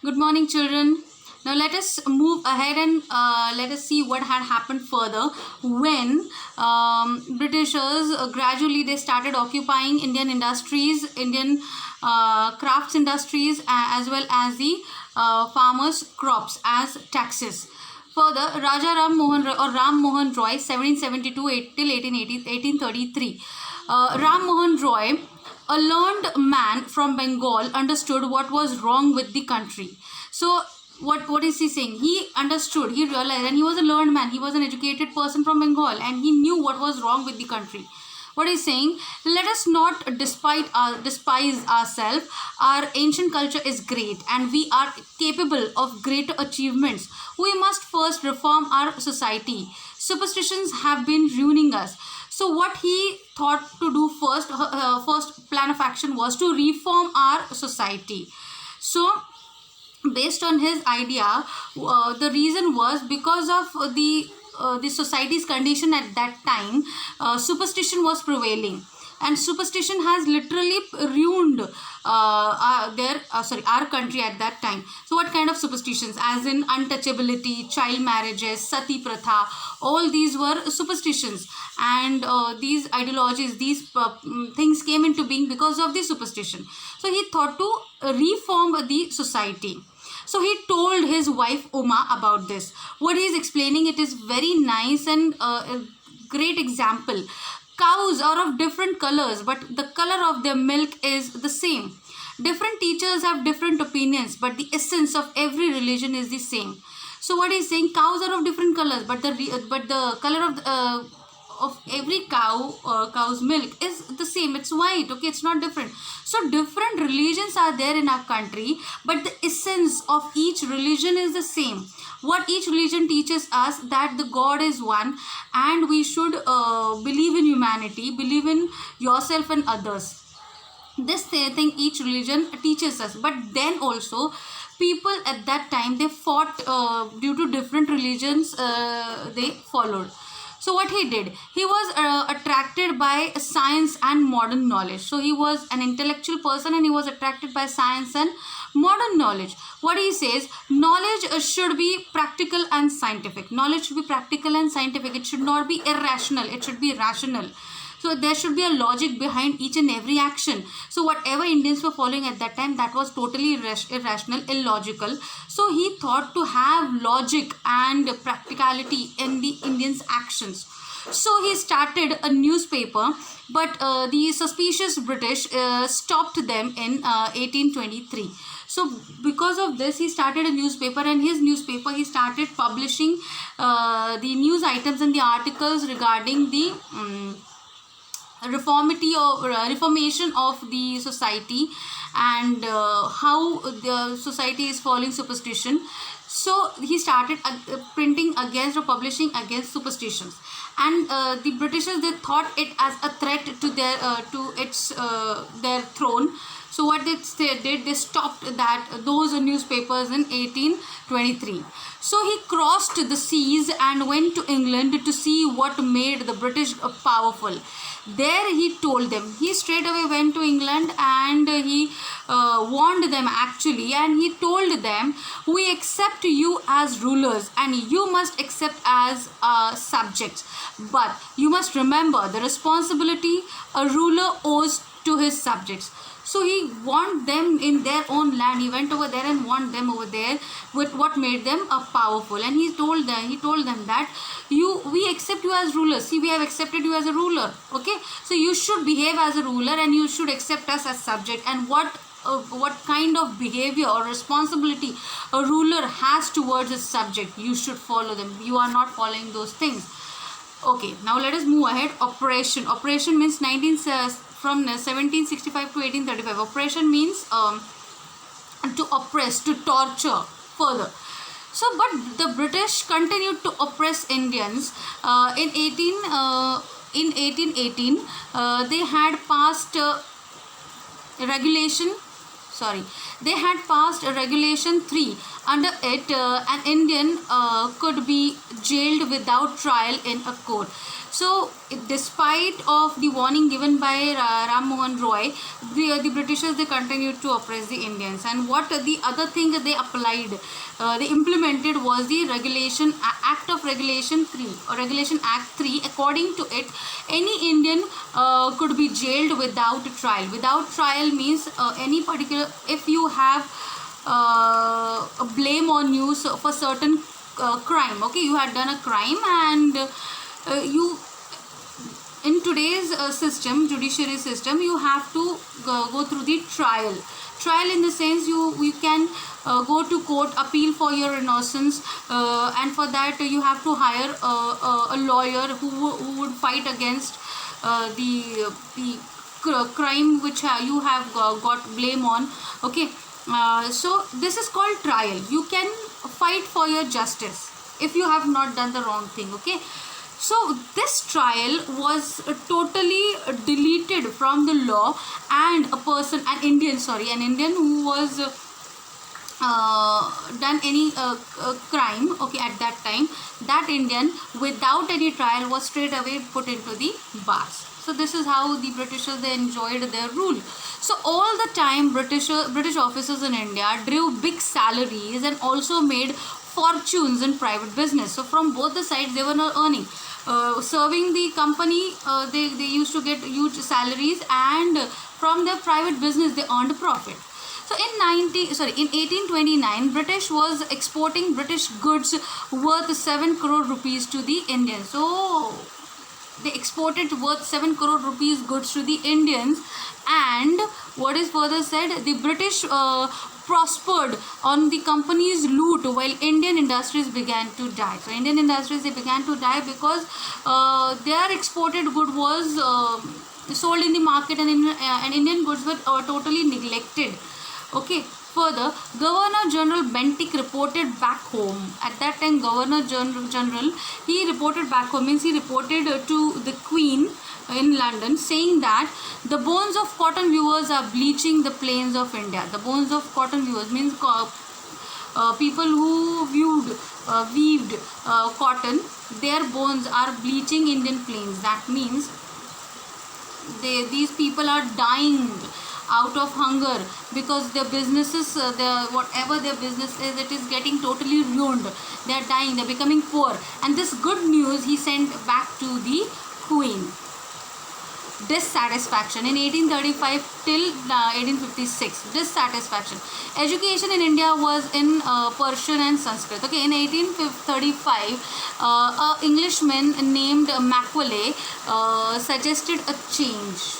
Good morning, children. Now let us move ahead and let us see what had happened further when Britishers gradually they started occupying Indian industries, Indian crafts industries, as well as the farmers' crops as taxes. Further, Raja Ram Mohan Roy, or Ram Mohan Roy, 1772 till 1833. Ram Mohan Roy, a learned man from Bengal, understood what was wrong with the country. So what is he saying? He understood, he realized, and he was a learned man, he was an educated person from Bengal, and he knew what was wrong with the country. What he's saying, let us not despise ourselves. Our ancient culture is great and we are capable of greater achievements. We must first reform our society. Superstitions have been ruining us. So what he thought to do first plan of action was to reform our society. So based on his idea, the reason was because of the society's condition at that time. Superstition was prevailing, and superstition has literally ruined our country at that time. So what kind of superstitions? As in untouchability, child marriages, sati pratha, all these were superstitions, and these ideologies, these things came into being because of the superstition. So he thought to reform the society. So he told his wife Uma about this. What he is explaining, it is very nice and a great example. Cows are of different colors, but the color of their milk is the same. Different teachers have different opinions, but the essence of every religion is the same. So what he's saying, cows are of different colors, but the color of every cow's milk is the same. It's white. Okay, it's not different. So different religions are there in our country, but the essence of each religion is the same. What each religion teaches us, that the God is one, and we should believe in humanity, believe in yourself and others. This thing each religion teaches us. But then also people at that time, they fought due to different religions they followed. So what he did, he was attracted by science and modern knowledge. So he was an intellectual person and he was attracted by science and modern knowledge. What he says, knowledge should be practical and scientific. Knowledge should be practical and scientific. It should not be irrational. It should be rational. So there should be a logic behind each and every action. So whatever Indians were following at that time, that was totally irrational, illogical. So he thought to have logic and practicality in the Indians' actions. So he started a newspaper, but the suspicious British stopped them in 1823. So because of this, he started a newspaper, and his newspaper, he started publishing the news items and the articles regarding the reformation of the society, and how the society is following superstition. So he started printing against or publishing against superstitions, and the Britishers, they thought it as a threat to their throne. So what they did, they stopped those newspapers in 1823. So he crossed the seas and went to England to see what made the British powerful. There he told them, he straight away went to England and he warned them actually, and he told them, we accept you as rulers and you must accept as subjects, but you must remember the responsibility a ruler owes to his subjects. So he warned them in their own land. He went over there and warned them over there with what made them powerful. And he told them that we accept you as rulers. See, we have accepted you as a ruler. Okay, so you should behave as a ruler and you should accept us as subject. And what kind of behavior or responsibility a ruler has towards his subject, you should follow them. You are not following those things. Okay, now let us move ahead. Operation means from 1765 to 1835. Oppression means to oppress, to torture further. So, but the British continued to oppress Indians. In 1818, they had passed regulation 3. Under it, an Indian could be jailed without trial in a court. So despite of the warning given by Ram Mohan Roy, the Britishers, they continued to oppress the Indians. And what the other thing that they applied, they implemented, was the Act of Regulation 3 or Regulation Act 3. According to it, any Indian could be jailed without trial. Without trial means any particular, if you have a blame on you for certain crime, okay, you had done a crime, and you, in today's judiciary system, you have to go through the trial in the sense you can go to court, appeal for your innocence, and for that you have to hire a lawyer who would fight against the crime which you have got blame on, okay. So this is called trial. You can fight for your justice if you have not done the wrong thing, okay. So this trial was totally deleted from the law, and an Indian who was done any crime, okay, at that time, that Indian, without any trial, was straight away put into the bars. So this is how the Britishers, they enjoyed their rule. So all the time, British officers in India drew big salaries and also made fortunes in private business. So from both the sides, they were not earning. Serving the company, they used to get huge salaries, and from their private business, they earned a profit. So in 1829, British was exporting British goods worth 7 crore rupees to the Indians. So they exported worth 7 crore rupees goods to the Indians, and what is further said, the British prospered on the company's loot, while Indian industries began to die. So Indian industries, they began to die because their exported good was sold in the market, and Indian goods were totally neglected, okay. Further, Governor General Bentinck reported back home. At that time, Governor General, he reported back home, means he reported to the Queen in London, saying that the bones of cotton weavers are bleaching the plains of India. The bones of cotton weavers means people who weaved cotton, their bones are bleaching Indian plains. That means these people are dying out of hunger because their businesses, whatever their business is, it is getting totally ruined. They are dying, they are becoming poor. And this good news he sent back to the Queen. Dissatisfaction in 1835 till 1856. Dissatisfaction. Education in India was in Persian and Sanskrit. Okay, in 1835, an Englishman named Macaulay suggested a change.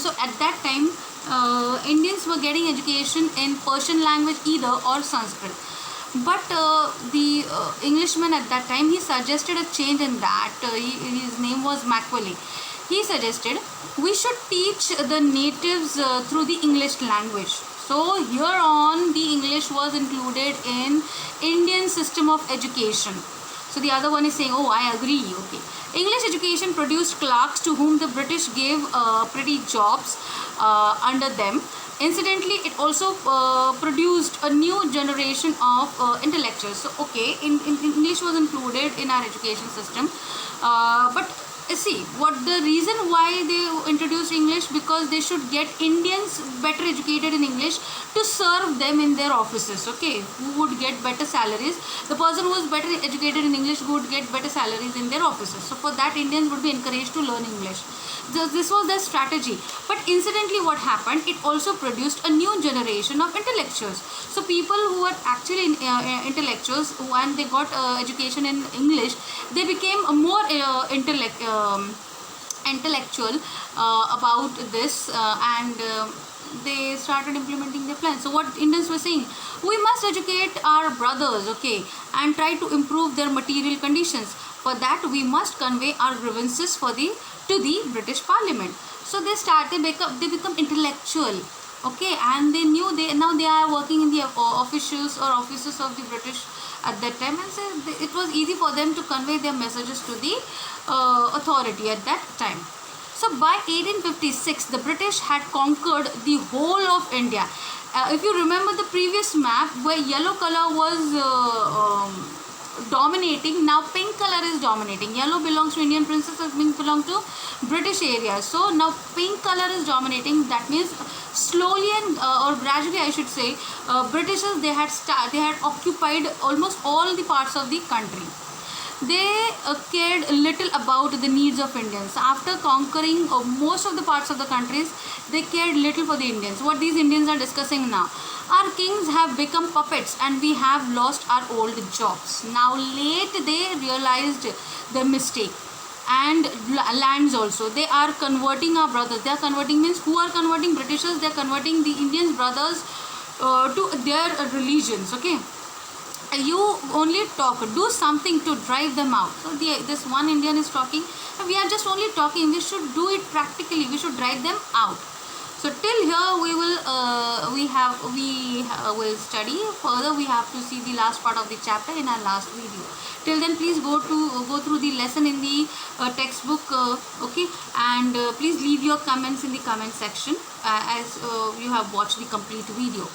So at that time, Indians were getting education in Persian language either or Sanskrit. But the Englishman at that time, he suggested a change in that. His name was Macaulay. He suggested we should teach the natives through the English language. So here on, the English was included in Indian system of education. So the other one is saying, oh, I agree, okay. English education produced clerks to whom the British gave pretty jobs under them. Incidentally, it also produced a new generation of intellectuals. So, okay, in English was included in our education system, but see, what the reason why they introduced English, because they should get Indians better educated in English to serve them in their offices, okay, who would get better salaries. The person who was better educated in English would get better salaries in their offices. So for that, Indians would be encouraged to learn English. This was their strategy. But incidentally, what happened, it also produced a new generation of intellectuals. So people who were actually intellectuals, when they got education in English, they became more intellectual about this, and they started implementing their plans. So what Indians were saying, we must educate our brothers, okay, and try to improve their material conditions. For that, we must convey our grievances to the British Parliament. So they become intellectual, okay, and they knew now they are working in the offices of the British at that time, and so it was easy for them to convey their messages to the authority at that time. So by 1856, the British had conquered the whole of India. If you remember the previous map, where yellow color was dominating. Now pink color is dominating. Yellow belongs to Indian princesses, pink belong to British areas. So now pink color is dominating. That means slowly and or gradually, I should say, Britishers, they had occupied almost all the parts of the country. They cared little about the needs of Indians. After conquering most of the parts of the countries, they cared little for the Indians. What these Indians are discussing now: our kings have become puppets and we have lost our old jobs. Now late they realized their mistake. And lands also, they are converting our brothers. They are converting, means who are converting? Britishers. They are converting the Indians brothers to their religions. Okay, you only talk, do something to drive them out. So this one Indian is talking, we are just only talking, we should do it practically, we should drive them out. So till here we will study further. We have to see the last part of the chapter in our last video. Till then, please go through the lesson in the textbook, okay, and please leave your comments in the comment section as you have watched the complete video.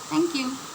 Thank you.